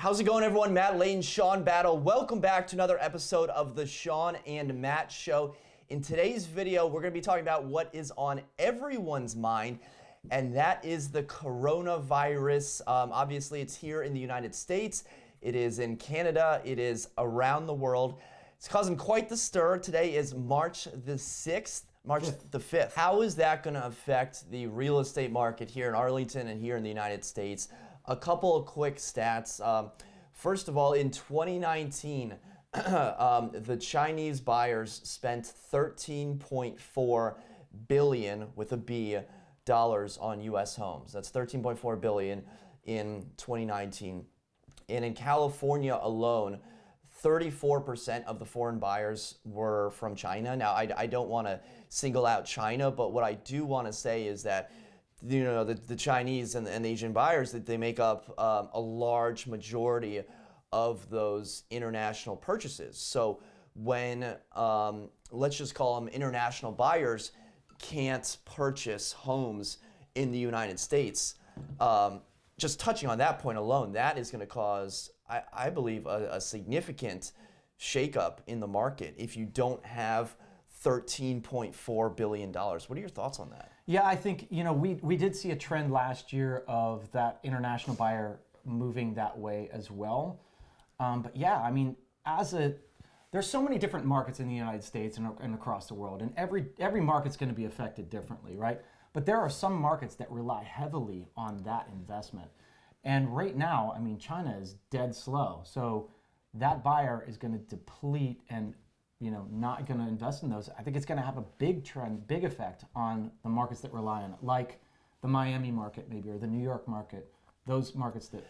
How's it going, everyone? Matt Leighton, Shawn Battle. Welcome back to another episode of the Shawn and Matt Show. In today's video, we're going to be talking about what is on everyone's mind, and that is the coronavirus. Obviously, it's here in the United States. It is in Canada. It is around the world. It's causing quite the stir. Today is March the 6th. March the 5th. How is that going to affect the real estate market here in Arlington and here in the United States? A couple of quick stats. First of all, in 2019, the Chinese buyers spent $13.4 billion with a B dollars on U.S. homes. That's $13.4 billion in 2019. And in California alone, 34% of the foreign buyers were from China. Now, I don't want to single out China, but what I do want to say is that the Chinese and the Asian buyers, that they make up a large majority of those international purchases. So when, let's just call them international buyers, can't purchase homes in the United States, just touching on that point alone, that is going to cause, I believe, a significant shakeup in the market if you don't have $13.4 billion. What are your thoughts on that? Yeah, I think, we did see a trend last year of that international buyer moving that way as well. But yeah, I mean, there's so many different markets in the United States and across the world, and every market's going to be affected differently, right? But there are some markets that rely heavily on that investment. And right now, I mean, China is dead slow. So that buyer is going to deplete and not going to invest in those. I think it's going to have a big effect on the markets that rely on it, like the Miami market maybe, or the New York market, those markets that...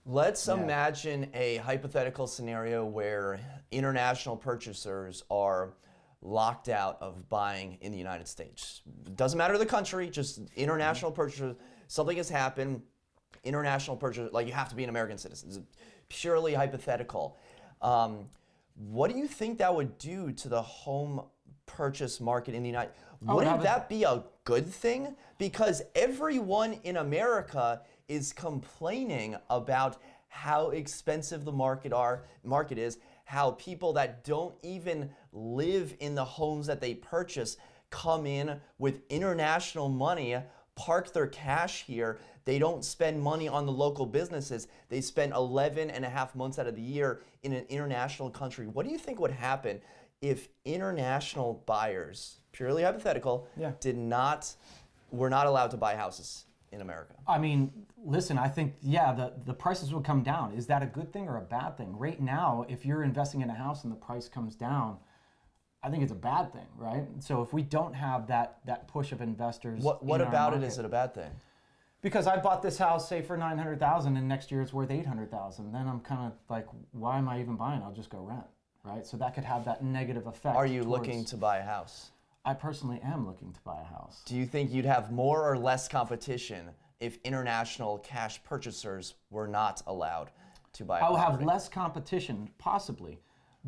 Let's imagine a hypothetical scenario where international purchasers are locked out of buying in the United States. Doesn't matter the country, just international purchasers. Something has happened, international purchasers, like you have to be an American citizen. It's purely hypothetical. What do you think that would do to the home purchase market in the United States? Wouldn't that be a good thing? Because everyone in America is complaining about how expensive the market is, how people that don't even live in the homes that they purchase come in with international money, park their cash here. They don't spend money on the local businesses. They spend 11 and a half months out of the year in an international country. What do you think would happen if international buyers, purely hypothetical, were not allowed to buy houses in America? I mean, listen, I think, the prices would come down. Is that a good thing or a bad thing? Right now, if you're investing in a house and the price comes down, I think it's a bad thing, right? So if we don't have that push of investors, what about it is it a bad thing? Because I bought this house, say, for $900,000, and next year it's worth $800,000. Then I'm kind of like, why am I even buying? I'll just go rent, right? So that could have that negative effect. Are you looking to buy a house? I personally am looking to buy a house. Do you think you'd have more or less competition if international cash purchasers were not allowed to buy a property? I will have less competition, possibly,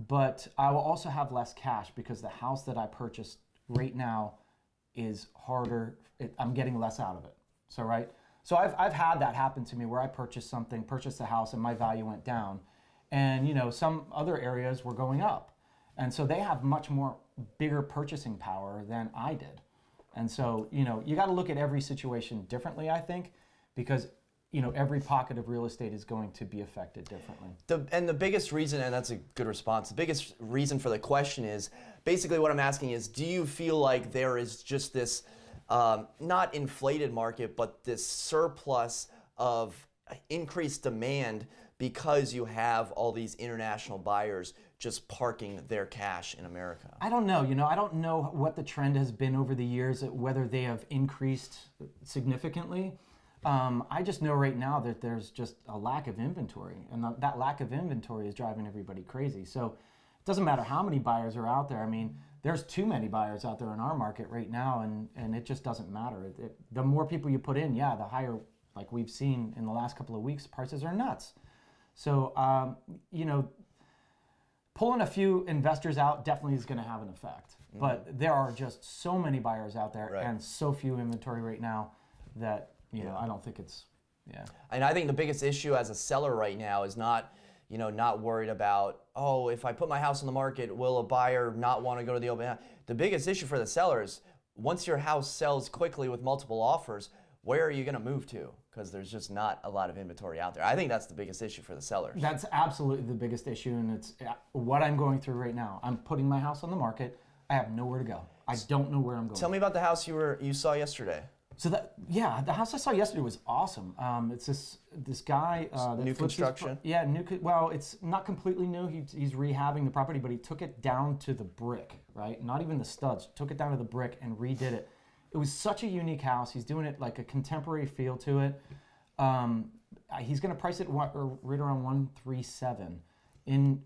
but I will also have less cash because the house that I purchased right now is harder. I'm getting less out of it. So, right? So I've had that happen to me where I purchased a house, and my value went down. And, some other areas were going up. And so they have much more bigger purchasing power than I did. And so, you got to look at every situation differently, I think, because, every pocket of real estate is going to be affected differently. The biggest reason, and that's a good response, the biggest reason for the question is, basically what I'm asking is, do you feel like there is just this, not inflated market, but this surplus of increased demand because you have all these international buyers just parking their cash in America? I don't know. I don't know what the trend has been over the years, whether they have increased significantly. I just know right now that there's just a lack of inventory, and that lack of inventory is driving everybody crazy. So it doesn't matter how many buyers are out there. I mean, there's too many buyers out there in our market right now, and it just doesn't matter. The more people you put in, the higher, like we've seen in the last couple of weeks, prices are nuts. So, pulling a few investors out definitely is going to have an effect. Mm-hmm. But there are just so many buyers out there and so few inventory right now that I don't think it's Yeah. And I think the biggest issue as a seller right now is not, not worried about, oh, if I put my house on the market, will a buyer not want to go to the open house? The biggest issue for the sellers, once your house sells quickly with multiple offers, where are you going to move to? Because there's just not a lot of inventory out there. I think that's the biggest issue for the sellers. That's absolutely the biggest issue, and it's what I'm going through right now. I'm putting my house on the market. I have nowhere to go. I don't know where I'm going. Tell me about the house you saw yesterday. So the house I saw yesterday was awesome. It's this guy. That new construction. Well, it's not completely new. He's rehabbing the property, but he took it down to the brick, right? Not even the studs. Took it down to the brick and redid it. It was such a unique house. He's doing it like a contemporary feel to it. He's going to price it right around 137 in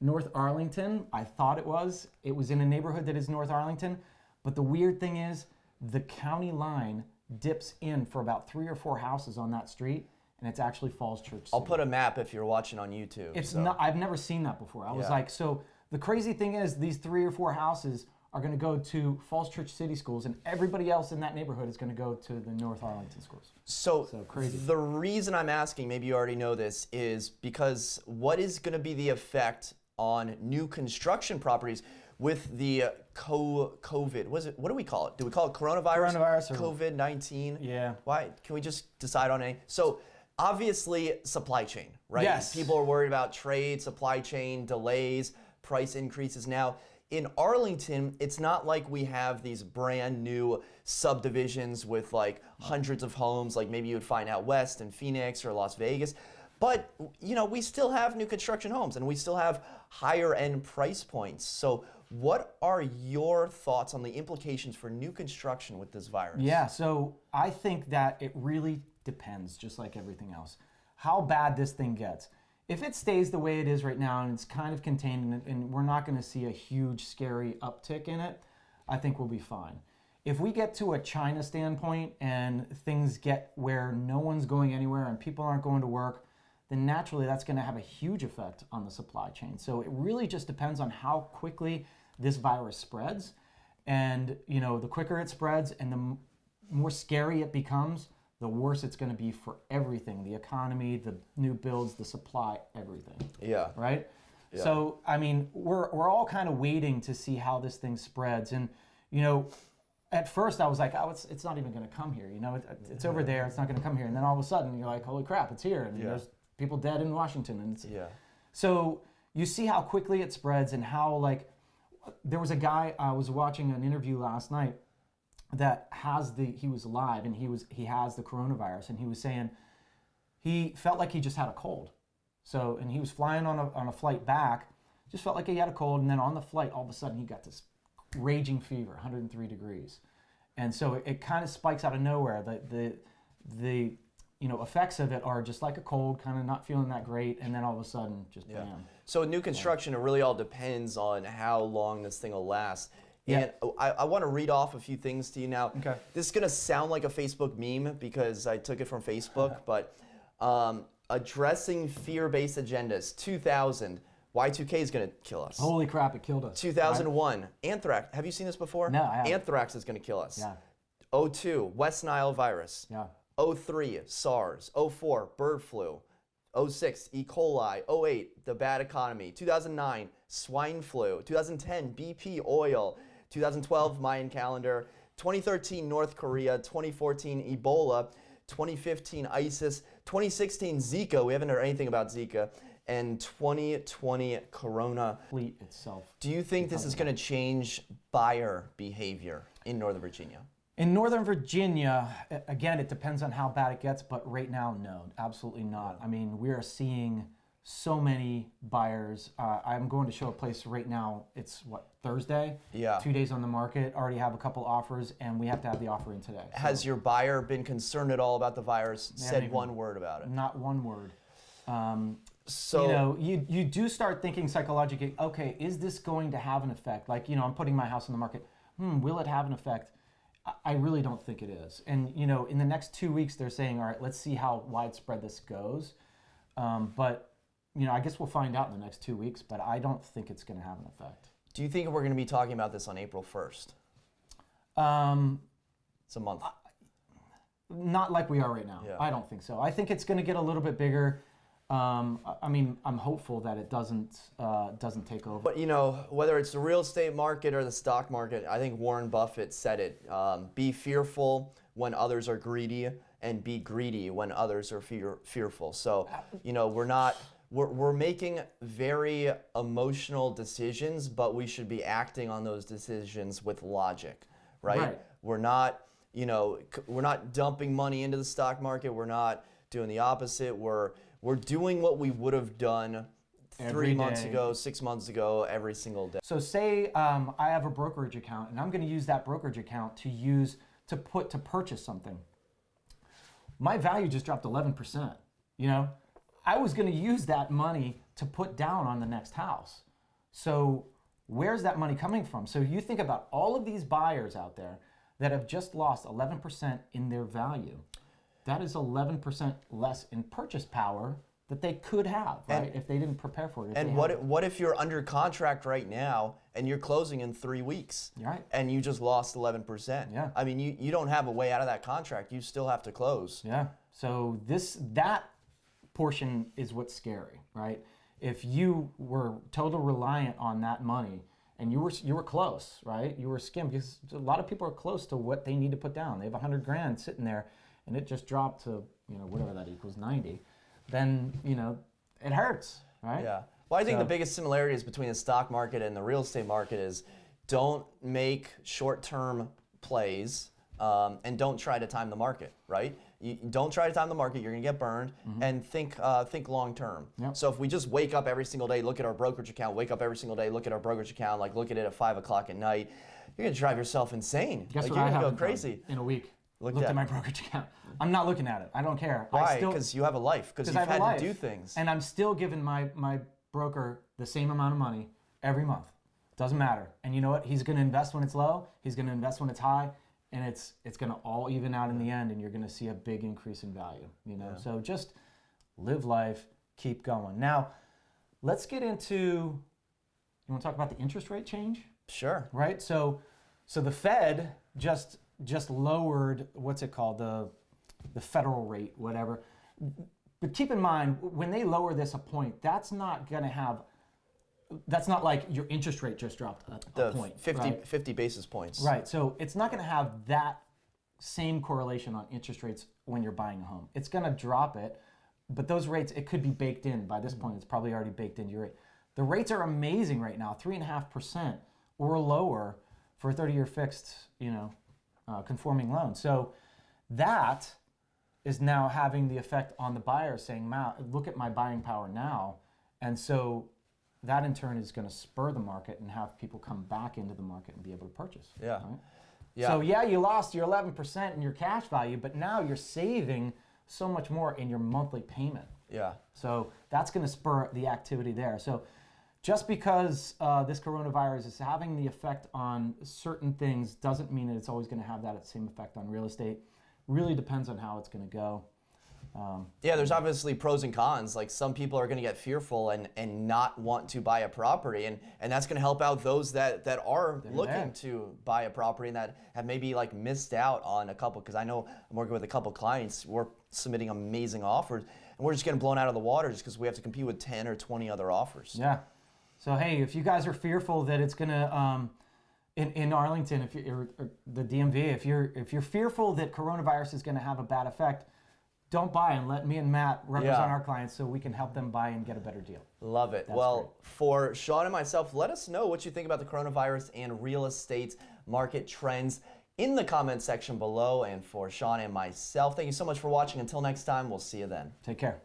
North Arlington. I thought it was. It was in a neighborhood that is North Arlington, but the weird thing is, the county line dips in for about 3 or 4 houses on that street, and it's actually Falls Church City. I'll put a map if you're watching on YouTube. It's not. I've never seen that before. I was like, so the crazy thing is, these 3 or 4 houses are going to go to Falls Church City schools, and everybody else in that neighborhood is going to go to the North Arlington schools. So crazy. The reason I'm asking, maybe you already know this, is because what is going to be the effect on new construction properties with the COVID? What do we call it? Do we call it coronavirus? Coronavirus or COVID-19? Yeah. Why? Can we just decide on any? So obviously supply chain, right? Yes. People are worried about trade, supply chain, delays, price increases. Now, in Arlington, it's not like we have these brand new subdivisions with like hundreds of homes like maybe you would find out west in Phoenix or Las Vegas. But, we still have new construction homes and we still have higher end price points. So what are your thoughts on the implications for new construction with this virus? Yeah, so I think that it really depends, just like everything else, how bad this thing gets. If it stays the way it is right now and it's kind of contained and we're not going to see a huge scary uptick in it, I think we'll be fine. If we get to a China standpoint and things get where no one's going anywhere and people aren't going to work, then naturally that's going to have a huge effect on the supply chain. So it really just depends on how quickly this virus spreads. And, the quicker it spreads and the more scary it becomes, the worse it's going to be for everything, the economy, the new builds, the supply, everything. Yeah. Right? Yeah. So, we're all kind of waiting to see how this thing spreads. And, at first I was like, oh, it's not even going to come here. It's over there. It's not going to come here. And then all of a sudden you're like, holy crap, it's here. And there's people dead in Washington. And so you see how quickly it spreads and how there was a guy, I was watching an interview last night that he was live and he has the coronavirus, and he was saying he felt like he just had a cold. So, and he was flying on a flight back, just felt like he had a cold, and then on the flight, all of a sudden he got this raging fever, 103 degrees. And so it kind of spikes out of nowhere. The effects of it are just like a cold, kind of not feeling that great, and then all of a sudden, just bam. So new construction, it really all depends on how long this thing will last. And I want to read off a few things to you now. Okay. This is going to sound like a Facebook meme because I took it from Facebook, but addressing fear-based agendas, 2000, Y2K is going to kill us. Holy crap, it killed us. 2001, anthrax. Have you seen this before? No, I haven't. Anthrax is going to kill us. Yeah. 02, West Nile virus. Yeah. 03, SARS. 04, bird flu. 06, E. coli. 08, the bad economy. 2009, swine flu. 2010, BP oil. 2012, Mayan calendar. 2013, North Korea. 2014, Ebola. 2015, ISIS. 2016, Zika. We haven't heard anything about Zika. And 2020, Corona. Fleet itself. Do you think this is going to change buyer behavior in Northern Virginia? In Northern Virginia, again, it depends on how bad it gets, but right now, no, absolutely not. We are seeing so many buyers. I'm going to show a place right now. It's Thursday? Yeah. 2 days on the market, already have a couple offers, and we have to have the offer in today. Has your buyer been concerned at all about the virus? Said one word about it? Not one word. So you do start thinking psychologically, okay, is this going to have an effect? I'm putting my house on the market. Will it have an effect? I really don't think it is. And, in the next 2 weeks, they're saying, all right, let's see how widespread this goes. But, I guess we'll find out in the next 2 weeks, but I don't think it's going to have an effect. Do you think we're going to be talking about this on April 1st? It's a month. not like we are right now. Yeah. I don't think so. I think it's going to get a little bit bigger. I mean, I'm hopeful that it doesn't take over. But whether it's the real estate market or the stock market, I think Warren Buffett said it. Be fearful when others are greedy, and be greedy when others are fearful. So, we're making very emotional decisions, but we should be acting on those decisions with logic, right? We're not dumping money into the stock market. We're not doing the opposite. We're doing what we would have done 3 months ago, 6 months ago, every single day. So say I have a brokerage account, and I'm going to use that brokerage account to purchase something. My value just dropped 11%. I was going to use that money to put down on the next house. So where's that money coming from? So you think about all of these buyers out there that have just lost 11% in their value. That is 11% less in purchase power that they could have, right? If they didn't prepare for it. And what if you're under contract right now and you're closing in 3 weeks, right? And you just lost 11%? Yeah. I mean, you don't have a way out of that contract. You still have to close. Yeah. So that portion is what's scary, right? If you were totally reliant on that money and you were close, right? You were skimmed, because a lot of people are close to what they need to put down. They have $100,000 sitting there, and it just dropped to whatever that equals, 90. Then it hurts, right? Yeah. Well, I think the biggest similarities between the stock market and the real estate market is don't make short-term plays and don't try to time the market, right? You don't try to time the market, you're gonna get burned, and think long-term. Yep. So if we just wake up every single day, look at our brokerage account, look at it at 5 o'clock at night, you're gonna drive yourself insane. Guess like, what you're I gonna go haven't done crazy. in a week? Looked at my brokerage account. I'm not looking at it. I don't care. Why? Because you have a life. Because you've had to do things. And I'm still giving my broker the same amount of money every month. Doesn't matter. And you know what? He's going to invest when it's low. He's going to invest when it's high. And it's going to all even out in the end. And you're going to see a big increase in value. So just live life. Keep going. Now, let's get into, you want to talk about the interest rate change? Sure. Right? So the Fed just lowered, what's it called, the federal rate, whatever. But keep in mind, when they lower this a point, that's not like your interest rate just dropped a point. 50 basis points. Right, so it's not going to have that same correlation on interest rates when you're buying a home. It's going to drop it, but those rates, it could be baked in. By this point, it's probably already baked into your rate. The rates are amazing right now, 3.5% or lower for a 30-year fixed, conforming loan. So that is now having the effect on the buyer saying, look at my buying power now. And so that in turn is going to spur the market and have people come back into the market and be able to purchase. Yeah. Right? Yeah. So you lost your 11% in your cash value, but now you're saving so much more in your monthly payment. Yeah. So that's going to spur the activity there. So just because this coronavirus is having the effect on certain things doesn't mean that it's always going to have that same effect on real estate. Really depends on how it's going to go. Yeah, there's obviously pros and cons. Like, some people are going to get fearful and not want to buy a property, and that's going to help out those that are looking to buy a property and that have maybe missed out on a couple. Because I know I'm working with a couple clients. We're submitting amazing offers, and we're just getting blown out of the water just because we have to compete with 10 or 20 other offers. Yeah. So hey, if you guys are fearful that it's going to in Arlington, if you're the DMV, if you're fearful that coronavirus is going to have a bad effect, don't buy, and let me and Matt represent our clients so we can help them buy and get a better deal. Love it. Well, for Shawn and myself, let us know what you think about the coronavirus and real estate market trends in the comment section below. And for Shawn and myself, thank you so much for watching. Until next time, we'll see you then. Take care.